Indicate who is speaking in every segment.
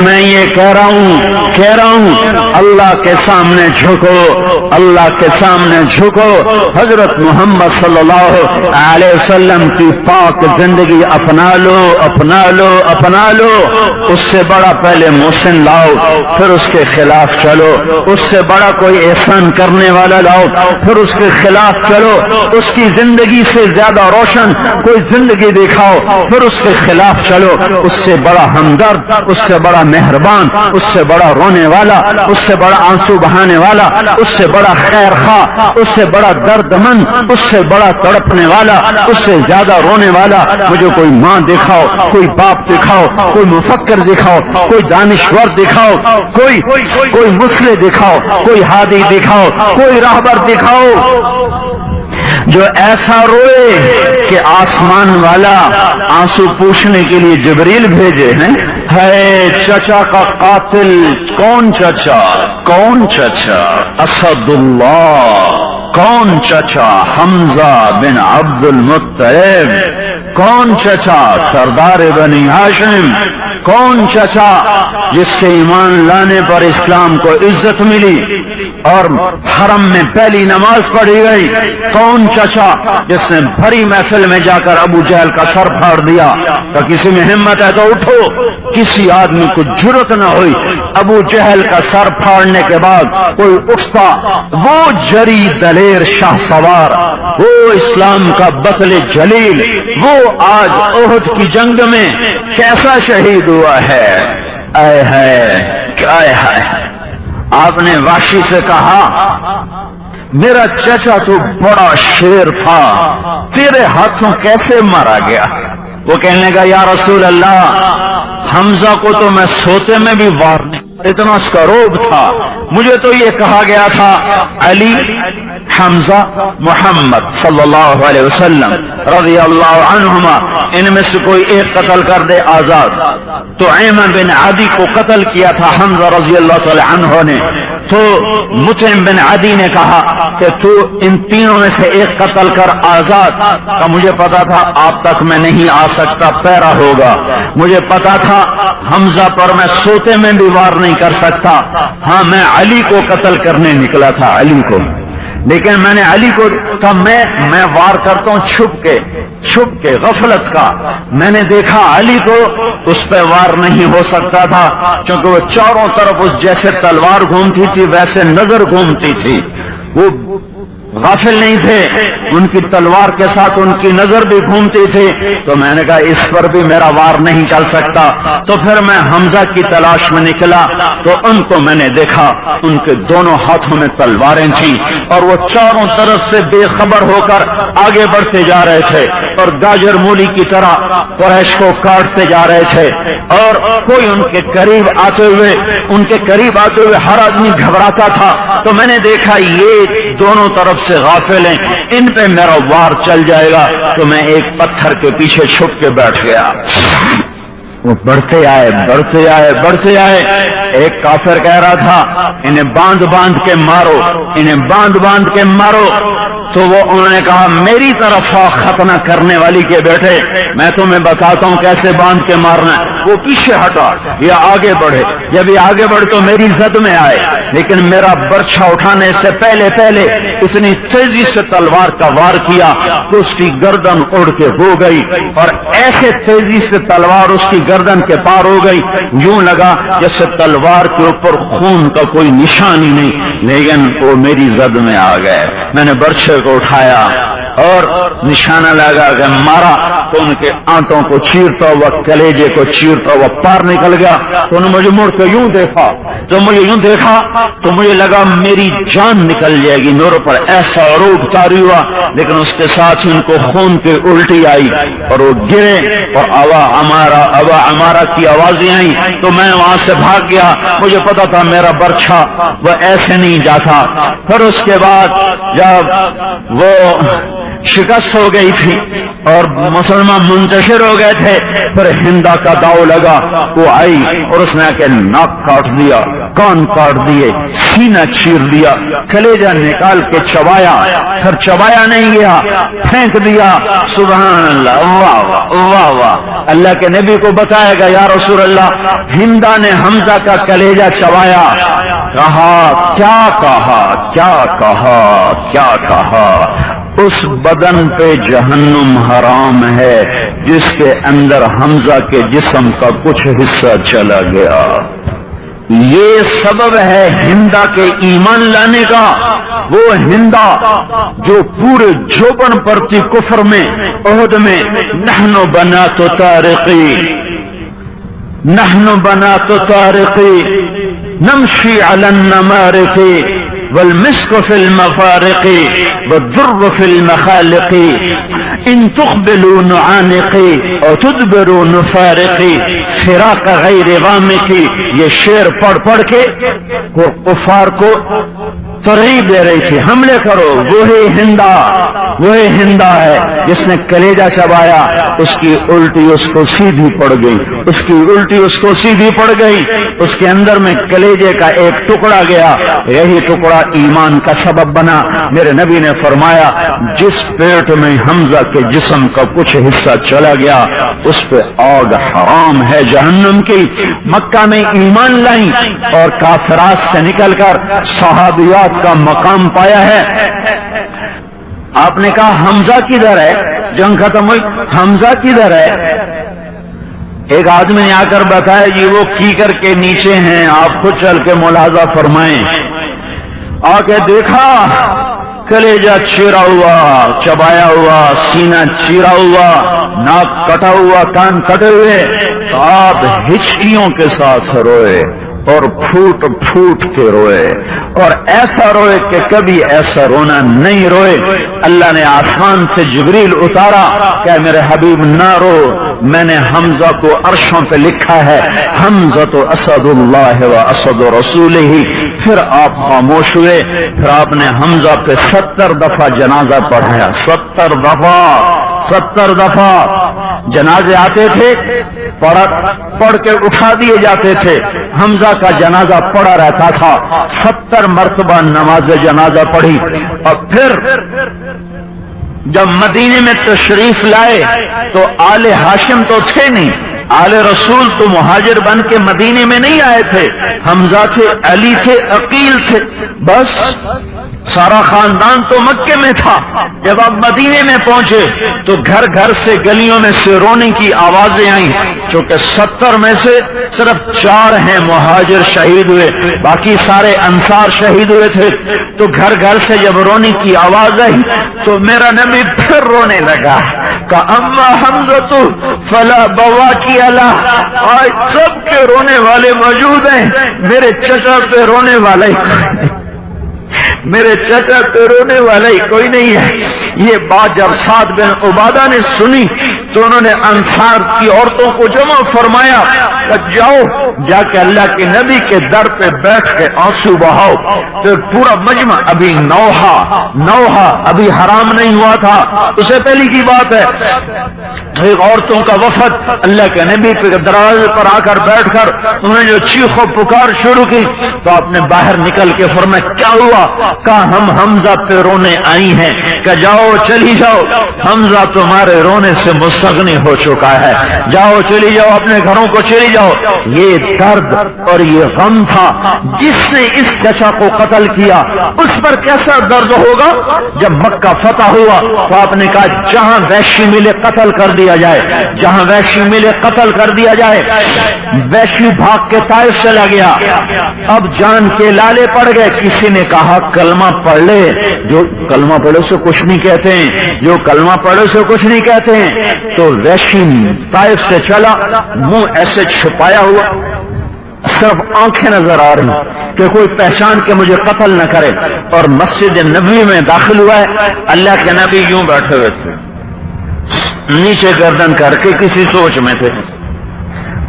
Speaker 1: میں یہ کہہ رہا ہوں اللہ کے سامنے جھکو، اللہ کے سامنے جھکو، حضرت محمد صلی اللہ علیہ وسلم کی پاک زندگی اپنا لو، اپنا لو، اپنا لو۔ اس سے بڑا پہلے محسن لاؤ، پھر اس کے خلاف چلو۔ اس سے بڑا کوئی احسان کرنے والا لاؤ، پھر اس کے خلاف چلو۔ اس کی زندگی سے زیادہ روشن کوئی زندگی دکھاؤ، پھر اس کے خلاف چلو۔ اس سے بڑا ہمدرد، اس سے بڑا مہربان، اس سے بڑا رونے والا، اس سے بڑا آنسو بہانے والا، اس سے بڑا خیر خواہ، اس سے بڑا درد مند، اس سے بڑا تڑپنے والا، اس سے زیادہ رونے والا مجھے کوئی ماں دکھاؤ، کوئی باپ دکھاؤ، کوئی مفکر دکھاؤ، کوئی دانشور دکھاؤ، کوئی مسلح دکھاؤ، کوئی ہادی دکھاؤ، کوئی راہبر دکھاؤ جو ایسا روئے کہ آسمان والا آنسو پوچھنے کے لیے جبریل بھیجے ہیں۔ ہے چچا کا قاتل کون چچا؟ کون چچا؟ اسد اللہ۔ کون چچا؟ حمزہ بن عبد المطلب۔ کون چچا؟ سردار بنی ہاشم۔ کون چچا جس کے ایمان لانے پر اسلام کو عزت ملی اور حرم میں پہلی نماز پڑھی گئی؟ کون چچا جس نے بھری محفل میں جا کر ابو جہل کا سر پھاڑ دیا؟ تو کسی میں ہمت ہے تو اٹھو۔ کسی آدمی کو جرت نہ ہوئی ابو جہل کا سر پھاڑنے کے بعد کوئی اٹھتا، وہ جری دلیر شاہ سوار، وہ اسلام کا بطل جلیل، وہ آج احد کی جنگ میں کیسا شہید ہوا ہے۔ اے ہے کیا ہے؟ آپ نے وحشی سے کہا میرا چچا تو بڑا شیر تھا، تیرے ہاتھوں کیسے مارا گیا؟ وہ کہنے لگا یا رسول اللہ، حمزہ کو تو میں سوتے میں بھی وار نہیں، اتنا اس کا روب تھا۔ مجھے تو یہ کہا گیا تھا علی، حمزہ، محمد صلی اللہ علیہ وسلم رضی اللہ عنہما، ان میں سے کوئی ایک قتل کر دے آزاد۔ تو ایمن بن عدی کو قتل کیا تھا حمزہ رضی اللہ تعالی عنہ نے۔ تو مطعم بن عدی نے کہا کہ تو ان تینوں میں سے ایک قتل کر آزاد کا۔ مجھے پتا تھا آپ تک میں نہیں آ سکتا، پیرا ہوگا۔ مجھے پتا تھا حمزہ پر میں سوتے میں بھی وار نہیں کر سکتا۔ ہاں میں علی کو قتل کرنے نکلا تھا، علی کو، لیکن میں نے علی کو کہا میں وار کرتا ہوں چھپ کے غفلت کا۔ میں نے دیکھا علی کو، اس پہ وار نہیں ہو سکتا تھا کیونکہ وہ چاروں طرف اس جیسے تلوار گھومتی تھی ویسے نظر گھومتی تھی۔ وہ غافل نہیں تھے، ان کی تلوار کے ساتھ ان کی نظر بھی گھومتی تھی۔ تو میں نے کہا اس پر بھی میرا وار نہیں چل سکتا۔ تو پھر میں حمزہ کی تلاش میں نکلا تو ان کو میں نے دیکھا، ان کے دونوں ہاتھوں میں تلواریں تھیں اور وہ چاروں طرف سے بے خبر ہو کر آگے بڑھتے جا رہے تھے اور گاجر مولی کی طرح قریش کو کاٹتے جا رہے تھے۔ اور کوئی ان کے قریب آتے ہوئے ہر آدمی گھبراتا تھا۔ تو میں نے دیکھا یہ دونوں طرف سے غافل ہیں، ان پہ میرا وار چل جائے گا۔ تو میں ایک پتھر کے پیچھے چھپ کے بیٹھ گیا۔ وہ بڑھتے آئے۔ ایک کافر کہہ رہا تھا انہیں باندھ کے مارو۔ تو وہ انہوں نے کہا میری طرف ختنہ کرنے والی کے بیٹے، میں تمہیں بتاتا ہوں کیسے باندھ کے مارنا ہے۔ وہ پیچھے ہٹا یا آگے بڑھے، جب یہ آگے بڑھ تو میری زد میں آئے، لیکن میرا برچھا اٹھانے سے پہلے اتنی تیزی سے تلوار کا وار کیا کہ اس کی گردن اڑ کے ہو گئی، اور ایسے تیزی سے تلوار اس کی گردن کے پار ہو گئی، یوں لگا جیسے تلوار کے اوپر خون کا کوئی نشان ہی نہیں، لیکن وہ میری زد میں آ گئے۔ میں نے برچھے کو اٹھایا اور نشانہ لگا کہ مارا تو ان کے آنتوں کو چیرتا ہوا، کلیجے کو چیرتا ہوا پار نکل گیا۔ تو انہوں نے مجھے مڑ کے یوں دیکھا، تو مجھے لگا میری جان نکل جائے گی۔ میرے پر ایسا روب طاری ہوا، لیکن اس کے ساتھ ان کو خون کی الٹی آئی اور وہ گرے اور ابا ہمارا کی آوازیں آئیں۔ تو میں وہاں سے بھاگ گیا، مجھے پتا تھا میرا برچھا وہ ایسے نہیں جاتا۔ پھر اس کے بعد جب وہ شکست ہو گئی تھی اور مسلمان منتشر ہو گئے تھے. پھر ہندا کا داؤ لگا, وہ آئی اور اس نے آ کے ناک کاٹ دیا, کان کاٹ دیے, سینہ چیر دیا, کلیجہ نکال کے چبایا, پھر چبایا نہیں گیا, پھینک دیا. سبحان اللہ, واہ واہ واہ واہ. اللہ کے نبی کو بتایا گا یا رسول اللہ ہندا نے حمزہ کا کلیجہ چبایا. کہا کیا کہا کیا کہا کیا کہا, اس بدن پہ جہنم حرام ہے جس کے اندر حمزہ کے جسم کا کچھ حصہ چلا گیا. یہ سبب ہے ہندا کے ایمان لانے کا. وہ ہندا جو پورے جوبن پر تھی کفر میں, عہد میں, نحن بنات طارقی نحن بنات طارقی نمشی علی النمارق والمسك في المفارق والضر في المخالق ان تقبلوا نعانقی اور تدبروا نفارقی فراق غیر غامقی. یہ شعر پڑھ پڑھ کے وہ کفار کو ترغیب دے رہی تھی, حملے کرو. وہی ہندا ہے جس نے کلیجہ چبایا, اس کی الٹی اس کو سیدھی پڑ گئی, اس کی الٹی اس کو سیدھی پڑ گئی. اس کے اندر میں کلیجے کا ایک ٹکڑا گیا, یہی ٹکڑا ایمان کا سبب بنا. میرے نبی نے فرمایا جس پیٹ میں حمزہ کے جسم کا کچھ حصہ چلا گیا اس پہ آگ حرام ہے جہنم کی. مکہ میں ایمان لائیں اور کافرات سے نکل کر صحابیات کا مقام پایا ہے. آپ نے کہا حمزہ کدھر ہے, جنگ ختم ہوئی, حمزہ کدھر ہے؟ ایک آدمی نے آ کر بتایا جی وہ کیکر کے نیچے ہیں, آپ خود چل کے ملاحظہ فرمائیں. آ کے دیکھا کلیجہ چیرا ہوا, چبایا ہوا, سینہ چیرا ہوا, ناک کٹا ہوا, کان کٹے ہوئے. آپ ہچکیوں کے ساتھ روئے اور پھوٹ پھوٹ کے روئے, اور ایسا روئے کہ کبھی ایسا رونا نہیں روئے. اللہ نے آسمان سے جبریل اتارا کہ میرے حبیب نہ رو, میں نے حمزہ کو عرشوں پہ لکھا ہے, حمزہ تو اسد اللہ و اسد رسولہ. پھر آپ خاموش ہوئے. پھر آپ نے حمزہ پہ 70 دفعہ جنازہ پڑھایا. 70 دفعہ جنازے آتے تھے, پڑھ کے اٹھا دیے جاتے تھے. حمزہ کا جنازہ پڑا رہتا تھا. 70 مرتبہ نماز جنازہ پڑھی. اور پھر جب مدینے میں تشریف لائے تو آل ہاشم تو تھے نہیں, آل رسول تو مہاجر بن کے مدینے میں نہیں آئے تھے. حمزہ تھے, علی تھے, عقیل تھے, بس سارا خاندان تو مکے میں تھا. جب آپ مدینے میں پہنچے تو گھر گھر سے گلیوں میں سے رونے کی آوازیں آئیں. چونکہ 70 میں سے صرف 4 ہیں مہاجر شہید ہوئے, باقی سارے انصار شہید ہوئے تھے. تو گھر گھر سے جب رونے کی آواز آئی تو میرا نبی پھر رونے لگا کہ اما حمزہ فلا بوا کی اللہ. آج سب کے رونے والے موجود ہیں, میرے چچا پہ رونے والا ہی میرے چچا پہ رونے والا ہی کوئی نہیں ہے. یہ بات جب سعد بن عبادہ نے سنی تو انہوں نے انصار کی عورتوں کو جمع فرمایا کہ جاؤ جا کے اللہ کے نبی کے در پہ بیٹھ کے آنسو بہاؤ. تو پورا مجمع, ابھی نوحہ ابھی حرام نہیں ہوا تھا, اسے پہلی کی بات ہے. ایک عورتوں کا وفد اللہ کے نبی کے دروازے پر آ کر بیٹھ کر انہوں نے جو چیخ و پکار شروع کی تو آپ نے باہر نکل کے فرمایا کیا ہوا؟ کہا ہم حمزہ پہ رونے آئی ہیں. کہ جاؤ چلی جاؤ, حمزہ تمہارے رونے سے مستغنی ہو چکا ہے, جاؤ چلی جاؤ اپنے گھروں کو چلی جاؤ. یہ درد اور یہ غم تھا. جس نے اس چچا کو قتل کیا اس پر کیسا درد ہوگا. جب مکہ فتح ہوا تو آپ نے کہا جہاں وحشی ملے قتل کر دیا جائے, جہاں وحشی ملے قتل کر دیا جائے. وحشی بھاگ کے طائف چلا گیا. اب جان کے لالے پڑ گئے. کسی نے کہا کلمہ پڑھ لے. جو کلمہ پڑھے سے کچھ نہیں کہتے ہیں, جو کلمہ پڑھے سے کچھ نہیں کہتے ہیں. تو وحشی طائف سے چلا, منہ ایسے چھپایا ہوا, صرف آنکھیں نظر آ رہی کہ کوئی پہچان کے مجھے قتل نہ کرے. اور مسجد نبوی میں داخل ہوا ہے. اللہ کے نبی یوں بیٹھے ہوئے تھے, نیچے گردن کر کے کسی سوچ میں تھے.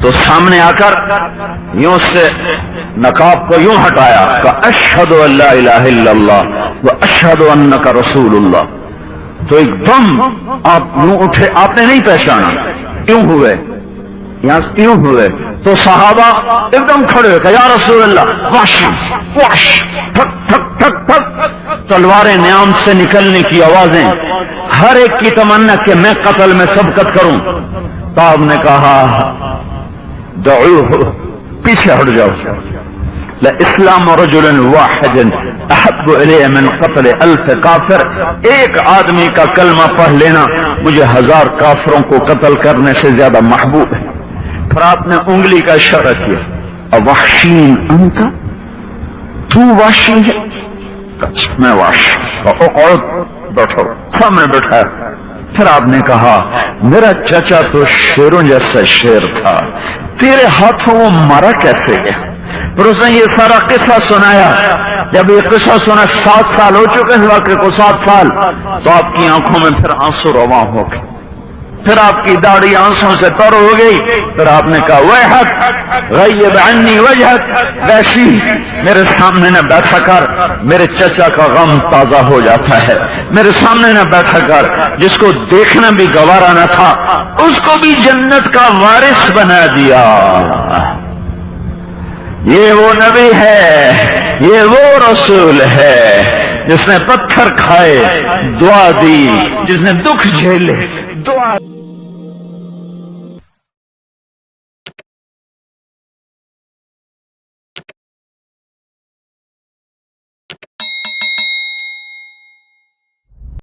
Speaker 1: تو سامنے آ کر یوں سے نقاب کو یوں ہٹایا کہ اشہد ان لا الہ الا اللہ و اشہد انک رسول اللہ. تو ایک دم آپ یوں اٹھے, آپ نے نہیں پہچانا کیوں ہوئے, یہاں کیوں ہوئے. تو صحابہ ایک دم کھڑے ہوئے کہ یا رسول اللہ واش واش, ٹھک ٹھک ٹھک ٹھک, تلواریں نیام سے نکلنے کی آوازیں, ہر ایک کی تمنا کہ میں قتل میں سبقت کروں. تو آپ نے کہا دعوه, پیچھے ہٹ جاؤ. لاسلام رجل واحد احب الی من قتل 1000 کافر, ایک آدمی کا کلمہ پڑھ لینا مجھے 1000 کافروں کو قتل کرنے سے زیادہ محبوب ہے. پھر آپ نے انگلی کا اشارہ کیا, اوحشین انت, تو واشی ہے؟ میں واش. اقعد, بیٹھو, سامنے بیٹھا. پھر آپ نے کہا میرا چچا تو شیروں جیسا شیر تھا, تیرے ہاتھوں وہ مرا کیسے گیا؟ پھر اس نے یہ سارا قصہ سنایا. جب یہ قصہ سنا 7 سال ہو چکے ہیں واقعے کو, 7 سال, تو آپ کی آنکھوں میں پھر آنسو رواں ہو گئے, پھر آپ کی داڑھی آنسوں سے تر ہو گئی. پھر آپ نے کہا ویحک غیب عنی وجہک, ویسی میرے سامنے نہ بیٹھا کر, میرے چچا کا غم تازہ ہو جاتا ہے. میرے سامنے نہ بیٹھا کر, جس کو دیکھنا بھی گوارا نہ تھا اس کو بھی جنت کا وارث بنا دیا. یہ وہ نبی ہے, یہ وہ رسول ہے جس نے پتھر کھائے دعا دی, جس نے دکھ جھیلے دعا